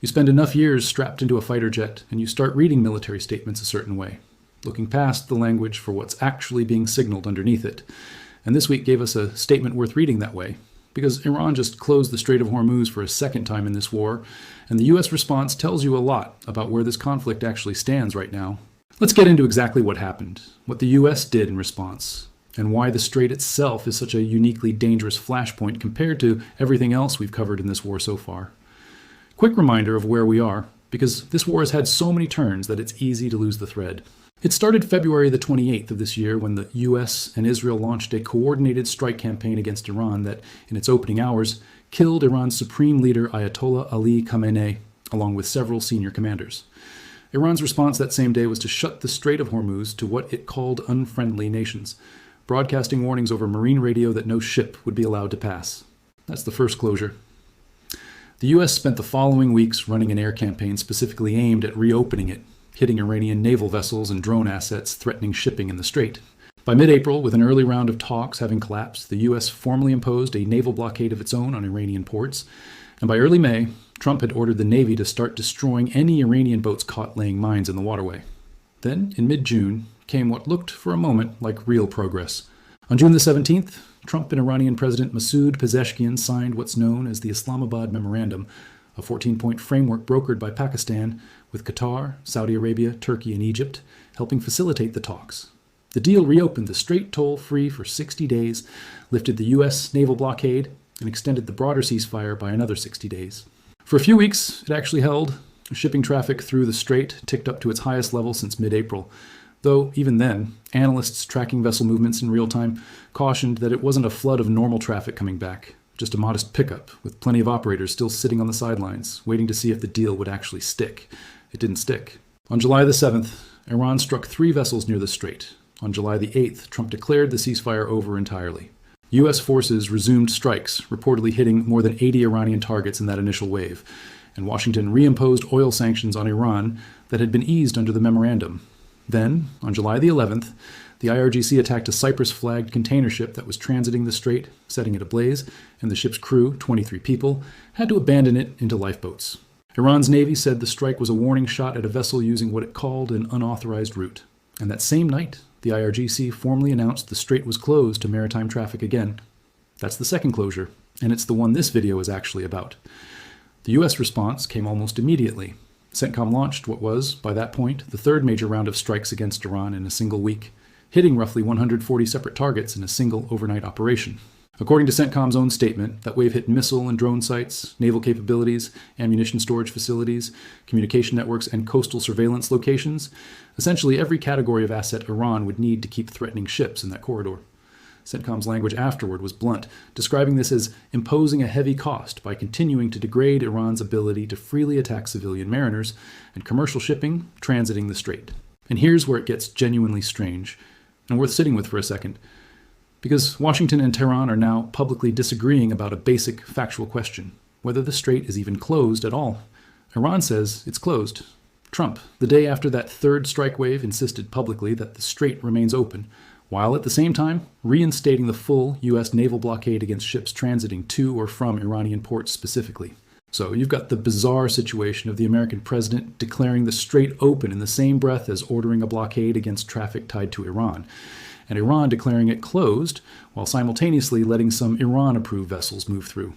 You spend enough years strapped into a fighter jet, and you start reading military statements a certain way, looking past the language for what's actually being signaled underneath it. And this week gave us a statement worth reading that way, because Iran just closed the Strait of Hormuz for a second time in this war, and the U.S. response tells you a lot about where this conflict actually stands right now. Let's get into exactly what happened, what the U.S. did in response, and why the strait itself is such a uniquely dangerous flashpoint compared to everything else we've covered in this war so far. Quick reminder of where we are, because this war has had so many turns that it's easy to lose the thread. It started February the 28th of this year when the US and Israel launched a coordinated strike campaign against Iran that, in its opening hours, killed Iran's supreme leader Ayatollah Ali Khamenei, along with several senior commanders. Iran's response that same day was to shut the Strait of Hormuz to what it called unfriendly nations, broadcasting warnings over marine radio that no ship would be allowed to pass. That's the first closure. The U.S. spent the following weeks running an air campaign specifically aimed at reopening it, hitting Iranian naval vessels and drone assets threatening shipping in the strait. By mid-April, with an early round of talks having collapsed, the U.S. formally imposed a naval blockade of its own on Iranian ports, and by early May, Trump had ordered the Navy to start destroying any Iranian boats caught laying mines in the waterway. Then, in mid-June, came what looked for a moment like real progress. On June the 17th, Trump and Iranian President Masoud Pezeshkian signed what's known as the Islamabad Memorandum, a 14-point framework brokered by Pakistan, with Qatar, Saudi Arabia, Turkey, and Egypt, helping facilitate the talks. The deal reopened the strait toll-free for 60 days, lifted the U.S. naval blockade, and extended the broader ceasefire by another 60 days. For a few weeks, it actually held. Shipping traffic through the strait ticked up to its highest level since mid-April, though even then, analysts tracking vessel movements in real time cautioned that it wasn't a flood of normal traffic coming back, just a modest pickup, with plenty of operators still sitting on the sidelines, waiting to see if the deal would actually stick. It didn't stick. On July the 7th, Iran struck 3 vessels near the strait. On July the 8th, Trump declared the ceasefire over entirely. U.S. forces resumed strikes, reportedly hitting more than 80 Iranian targets in that initial wave, and Washington reimposed oil sanctions on Iran that had been eased under the memorandum. Then, on July the 11th, the IRGC attacked a Cyprus-flagged container ship that was transiting the strait, setting it ablaze, and the ship's crew, 23 people, had to abandon it into lifeboats. Iran's Navy said the strike was a warning shot at a vessel using what it called an unauthorized route. And that same night, the IRGC formally announced the strait was closed to maritime traffic again. That's the second closure, and it's the one this video is actually about. The U.S. response came almost immediately. CENTCOM launched what was, by that point, the third major round of strikes against Iran in a single week, hitting roughly 140 separate targets in a single overnight operation. According to CENTCOM's own statement, that wave hit missile and drone sites, naval capabilities, ammunition storage facilities, communication networks, and coastal surveillance locations, essentially every category of asset Iran would need to keep threatening ships in that corridor. CENTCOM's language afterward was blunt, describing this as imposing a heavy cost by continuing to degrade Iran's ability to freely attack civilian mariners and commercial shipping transiting the strait. And here's where it gets genuinely strange, and worth sitting with for a second, because Washington and Tehran are now publicly disagreeing about a basic factual question, whether the strait is even closed at all. Iran says it's closed. Trump, the day after that third strike wave, insisted publicly that the strait remains open, while at the same time reinstating the full U.S. naval blockade against ships transiting to or from Iranian ports specifically. So you've got the bizarre situation of the American president declaring the strait open in the same breath as ordering a blockade against traffic tied to Iran, and Iran declaring it closed while simultaneously letting some Iran-approved vessels move through.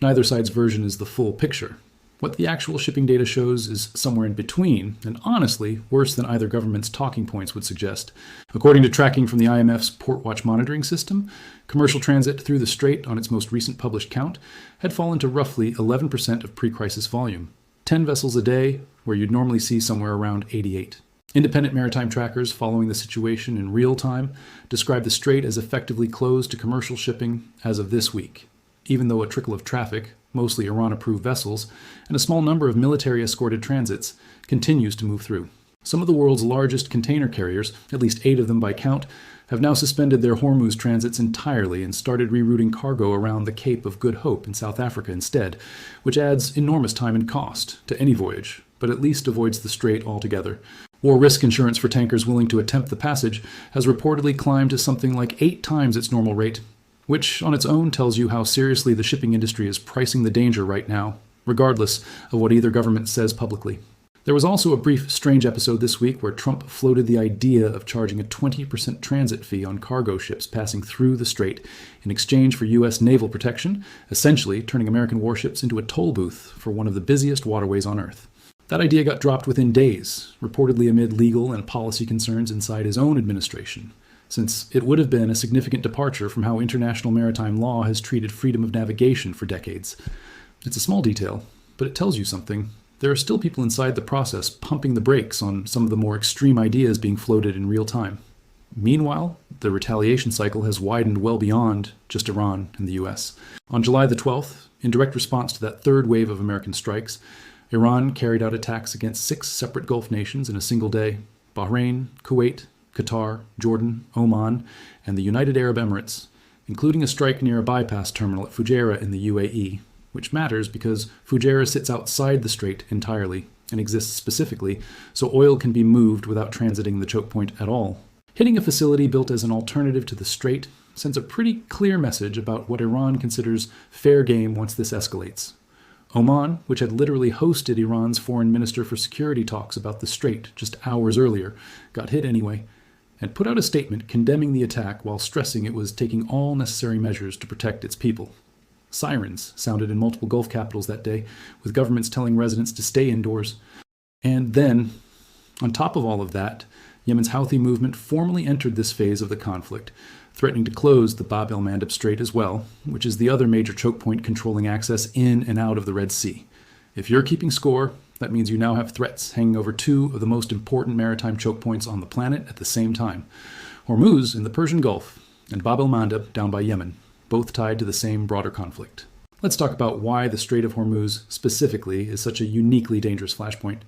Neither side's version is the full picture. What the actual shipping data shows is somewhere in between, and honestly, worse than either government's talking points would suggest. According to tracking from the IMF's Port Watch monitoring system, commercial transit through the strait on its most recent published count had fallen to roughly 11% of pre-crisis volume, 10 vessels a day, where you'd normally see somewhere around 88. Independent maritime trackers following the situation in real time describe the strait as effectively closed to commercial shipping as of this week, even though a trickle of traffic, mostly Iran-approved vessels, and a small number of military-escorted transits, continues to move through. Some of the world's largest container carriers, at least 8 of them by count, have now suspended their Hormuz transits entirely and started rerouting cargo around the Cape of Good Hope in South Africa instead, which adds enormous time and cost to any voyage, but at least avoids the strait altogether. War risk insurance for tankers willing to attempt the passage has reportedly climbed to something like 8 times its normal rate, which on its own tells you how seriously the shipping industry is pricing the danger right now, regardless of what either government says publicly. There was also a brief strange episode this week where Trump floated the idea of charging a 20% transit fee on cargo ships passing through the strait in exchange for U.S. naval protection, essentially turning American warships into a toll booth for one of the busiest waterways on Earth. That idea got dropped within days, reportedly amid legal and policy concerns inside his own administration, since it would have been a significant departure from how international maritime law has treated freedom of navigation for decades. It's a small detail, but it tells you something. There are still people inside the process pumping the brakes on some of the more extreme ideas being floated in real time. Meanwhile, the retaliation cycle has widened well beyond just Iran and the US. On July the 12th, in direct response to that third wave of American strikes, Iran carried out attacks against 6 separate Gulf nations in a single day: Bahrain, Kuwait, Qatar, Jordan, Oman, and the United Arab Emirates, including a strike near a bypass terminal at Fujairah in the UAE, which matters because Fujairah sits outside the strait entirely and exists specifically so oil can be moved without transiting the choke point at all. Hitting a facility built as an alternative to the strait sends a pretty clear message about what Iran considers fair game once this escalates. Oman, which had literally hosted Iran's foreign minister for security talks about the strait just hours earlier, got hit anyway, and put out a statement condemning the attack while stressing it was taking all necessary measures to protect its people. Sirens sounded in multiple Gulf capitals that day, with governments telling residents to stay indoors. And then, on top of all of that, Yemen's Houthi movement formally entered this phase of the conflict, threatening to close the Bab el-Mandeb Strait as well, which is the other major choke point controlling access in and out of the Red Sea. If you're keeping score, that means you now have threats hanging over 2 of the most important maritime choke points on the planet at the same time: Hormuz in the Persian Gulf and Bab el-Mandeb down by Yemen, both tied to the same broader conflict. Let's talk about why the Strait of Hormuz specifically is such a uniquely dangerous flashpoint,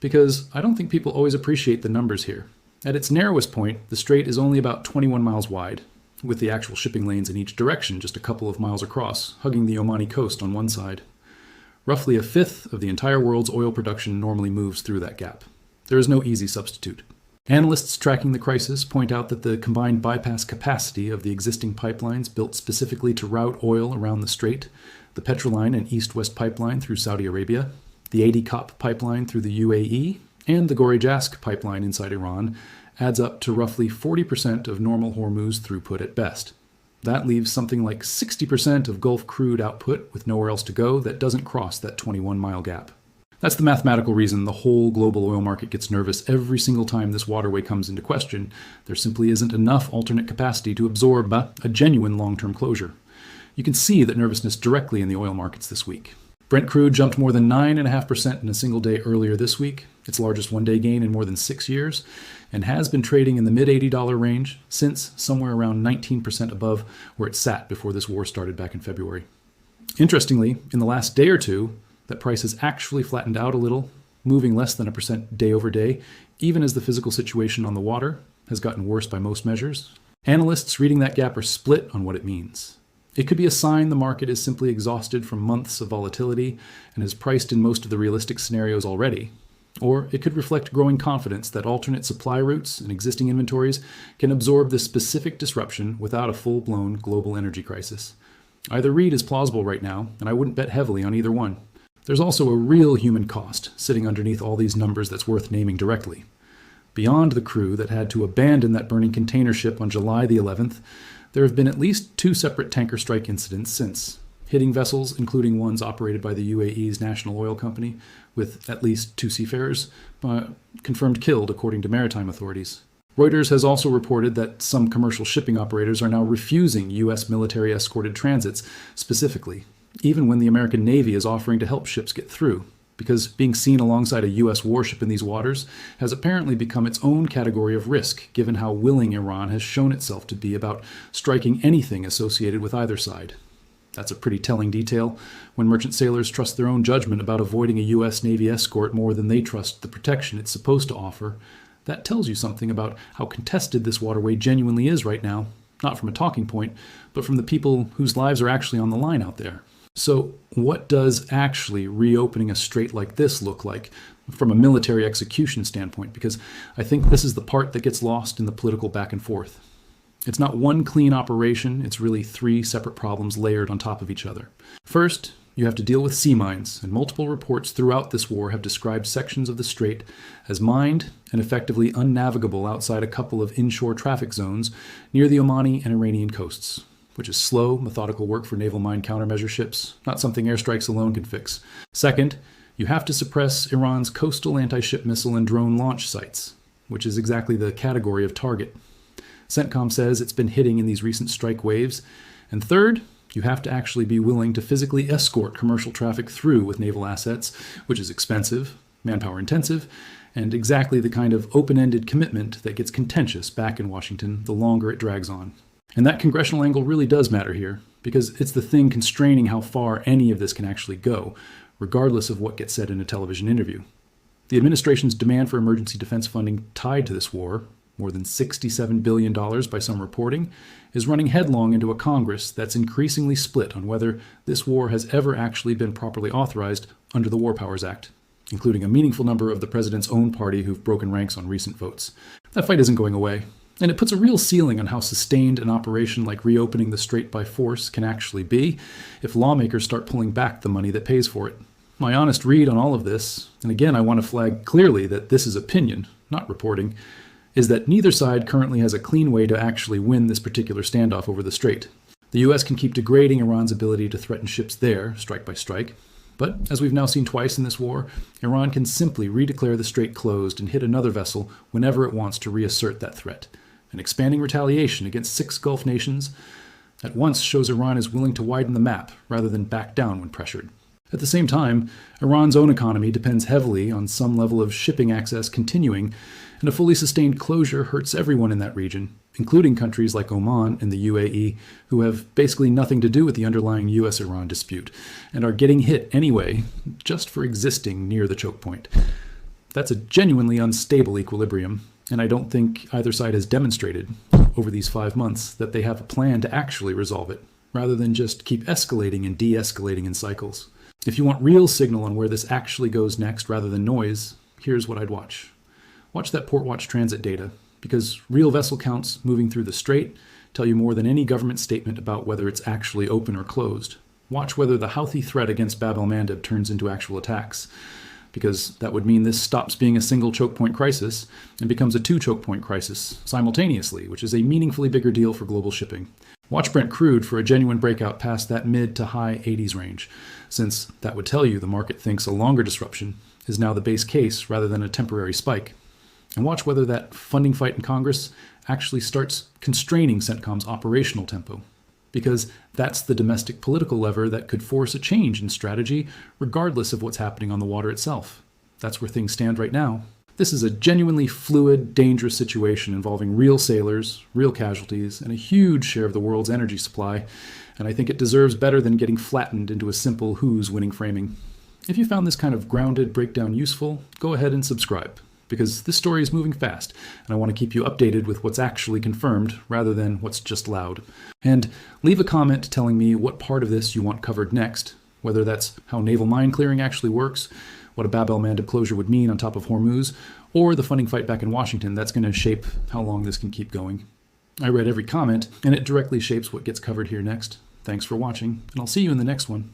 because I don't think people always appreciate the numbers here. At its narrowest point, the strait is only about 21 miles wide, with the actual shipping lanes in each direction just a couple of miles across, hugging the Omani coast on one side. Roughly a fifth of the entire world's oil production normally moves through that gap. There is no easy substitute. Analysts tracking the crisis point out that the combined bypass capacity of the existing pipelines built specifically to route oil around the strait, the Petroline and East-West pipeline through Saudi Arabia, the ADCOP pipeline through the UAE, and the Gorey-Jask pipeline inside Iran, adds up to roughly 40% of normal Hormuz throughput at best. That leaves something like 60% of Gulf crude output with nowhere else to go that doesn't cross that 21-mile gap. That's the mathematical reason the whole global oil market gets nervous every single time this waterway comes into question. There simply isn't enough alternate capacity to absorb a genuine long-term closure. You can see that nervousness directly in the oil markets this week. Brent crude jumped more than 9.5% in a single day earlier this week, its largest one-day gain in more than 6 years, and has been trading in the mid-$80 range since somewhere around 19% above where it sat before this war started back in February. Interestingly, in the last day or two, that price has actually flattened out a little, moving less than 1% day over day, even as the physical situation on the water has gotten worse by most measures. Analysts reading that gap are split on what it means. It could be a sign the market is simply exhausted from months of volatility and has priced in most of the realistic scenarios already. Or it could reflect growing confidence that alternate supply routes and existing inventories can absorb this specific disruption without a full-blown global energy crisis. Either read is plausible right now, and I wouldn't bet heavily on either one. There's also a real human cost sitting underneath all these numbers that's worth naming directly. Beyond the crew that had to abandon that burning container ship on July the 11th, there have been at least 2 separate tanker strike incidents since, hitting vessels, including ones operated by the UAE's national oil company, with at least 2 seafarers confirmed killed, according to maritime authorities. Reuters has also reported that some commercial shipping operators are now refusing U.S. military-escorted transits specifically, even when the American Navy is offering to help ships get through, because being seen alongside a U.S. warship in these waters has apparently become its own category of risk, given how willing Iran has shown itself to be about striking anything associated with either side. That's a pretty telling detail when merchant sailors trust their own judgment about avoiding a U.S. Navy escort more than they trust the protection it's supposed to offer. That tells you something about how contested this waterway genuinely is right now, not from a talking point, but from the people whose lives are actually on the line out there. So what does actually reopening a strait like this look like from a military execution standpoint? Because I think this is the part that gets lost in the political back and forth. It's not one clean operation, it's really 3 separate problems layered on top of each other. First, You have to deal with sea mines, and multiple reports throughout this war have described sections of the strait as mined and effectively unnavigable outside a couple of inshore traffic zones near the Omani and Iranian coasts, which is slow, methodical work for naval mine countermeasure ships, not something airstrikes alone can fix. Second, you have to suppress Iran's coastal anti-ship missile and drone launch sites, which is exactly the category of target. CENTCOM says it's been hitting in these recent strike waves. And third, you have to actually be willing to physically escort commercial traffic through with naval assets, which is expensive, manpower intensive, and exactly the kind of open-ended commitment that gets contentious back in Washington the longer it drags on. And that congressional angle really does matter here, because it's the thing constraining how far any of this can actually go, regardless of what gets said in a television interview. The administration's demand for emergency defense funding tied to this war, more than $67 billion by some reporting, is running headlong into a Congress that's increasingly split on whether this war has ever actually been properly authorized under the War Powers Act, including a meaningful number of the president's own party who've broken ranks on recent votes. That fight isn't going away, and it puts a real ceiling on how sustained an operation like reopening the strait by force can actually be if lawmakers start pulling back the money that pays for it. My honest read on all of this, and again I want to flag clearly that this is opinion, not reporting, is that neither side currently has a clean way to actually win this particular standoff over the strait. The US can keep degrading Iran's ability to threaten ships there, strike by strike, but as we've now seen twice in this war, Iran can simply redeclare the strait closed and hit another vessel whenever it wants to reassert that threat. An expanding retaliation against 6 Gulf nations at once shows Iran is willing to widen the map rather than back down when pressured. At the same time, Iran's own economy depends heavily on some level of shipping access continuing, and a fully sustained closure hurts everyone in that region, including countries like Oman and the UAE, who have basically nothing to do with the underlying US-Iran dispute, and are getting hit anyway, just for existing near the choke point. That's a genuinely unstable equilibrium, and I don't think either side has demonstrated over these 5 months that they have a plan to actually resolve it, rather than just keep escalating and de-escalating in cycles. If you want real signal on where this actually goes next rather than noise, here's what I'd watch. Watch that port watch transit data, because real vessel counts moving through the strait tell you more than any government statement about whether it's actually open or closed. Watch whether the Houthi threat against Bab el-Mandeb turns into actual attacks, because that would mean this stops being a single choke point crisis and becomes a 2 choke point crisis simultaneously, which is a meaningfully bigger deal for global shipping. Watch Brent crude for a genuine breakout past that mid to high 80s range, since that would tell you the market thinks a longer disruption is now the base case rather than a temporary spike. And watch whether that funding fight in Congress actually starts constraining CENTCOM's operational tempo, because that's the domestic political lever that could force a change in strategy regardless of what's happening on the water itself. That's where things stand right now. This is a genuinely fluid, dangerous situation involving real sailors, real casualties, and a huge share of the world's energy supply, and I think it deserves better than getting flattened into a simple who's winning framing. If you found this kind of grounded breakdown useful, go ahead and subscribe, because this story is moving fast, and I want to keep you updated with what's actually confirmed rather than what's just loud. And leave a comment telling me what part of this you want covered next, whether that's how naval mine clearing actually works, what a Bab el-Mandeb closure would mean on top of Hormuz, or the funding fight back in Washington that's going to shape how long this can keep going. I read every comment, and it directly shapes what gets covered here next. Thanks for watching, and I'll see you in the next one.